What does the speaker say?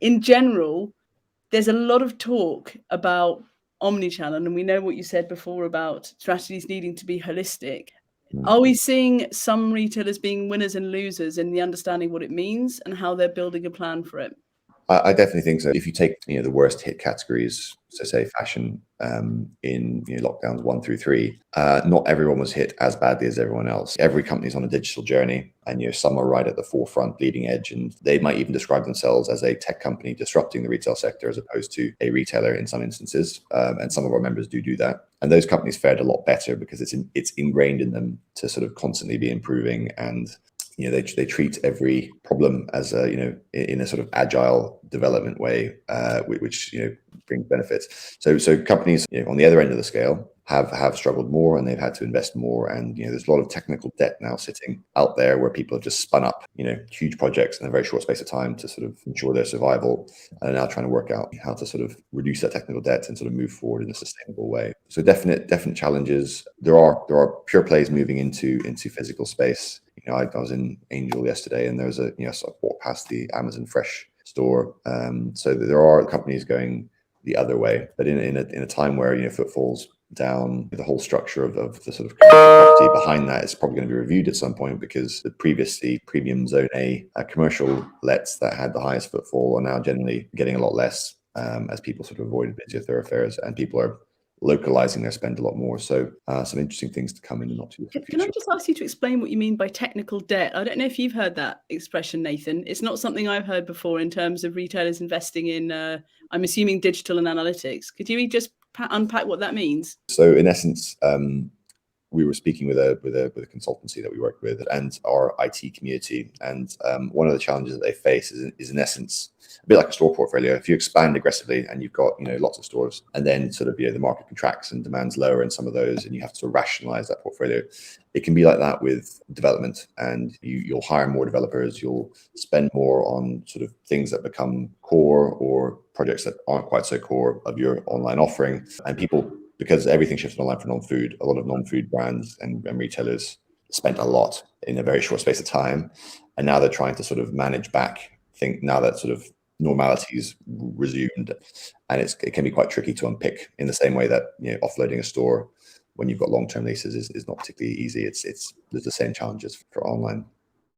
in general, there's a lot of talk about omnichannel, and we know what you said before about strategies needing to be holistic. Are we seeing some retailers being winners and losers in the understanding what it means and how they're building a plan for it? I definitely think so. If you take the worst hit categories, so say fashion, in lockdowns 1 through 3, not everyone was hit as badly as everyone else. Every company's on a digital journey, and some are right at the forefront, leading edge, and they might even describe themselves as a tech company disrupting the retail sector as opposed to a retailer in some instances. And some of our members do that. And those companies fared a lot better because it's ingrained in them to sort of constantly be improving, and they treat every problem as in a sort of agile development way, which brings benefits. So companies on the other end of the scale have struggled more, and they've had to invest more. And there's a lot of technical debt now sitting out there where people have just spun up huge projects in a very short space of time to sort of ensure their survival, and are now trying to work out how to sort of reduce that technical debt and sort of move forward in a sustainable way. So definite challenges. There are pure plays moving into physical space. I was in Angel yesterday, and there was I walked past the Amazon Fresh store. So there are companies going the other way, but in a time where footfalls down, the whole structure of the sort of commercial property behind that is probably going to be reviewed at some point, because the previously premium zone A commercial lets that had the highest footfall are now generally getting a lot less, as people sort of avoided busier thoroughfares, and people are localizing their spend a lot more. So some interesting things to come in the not too distant future. Can I just ask you to explain what you mean by technical debt? I don't know if you've heard that expression, Nathan. It's not something I've heard before in terms of retailers investing in, I'm assuming, digital and analytics. Could you just unpack what that means? So in essence, we were speaking with a consultancy that we worked with and our IT community, and one of the challenges that they face is in essence a bit like a store portfolio. If you expand aggressively and you've got lots of stores, and then sort of the market contracts and demand's lower in some of those, and you have to sort of rationalize that portfolio, it can be like that with development. And you'll hire more developers, you'll spend more on sort of things that become core or projects that aren't quite so core of your online offering, and people. Because everything shifted online for non-food, a lot of non-food brands and retailers spent a lot in a very short space of time. And now they're trying to sort of manage back, now that sort of normality's resumed. And it can be quite tricky to unpick, in the same way that offloading a store when you've got long-term leases is not particularly easy. There's the same challenges for online.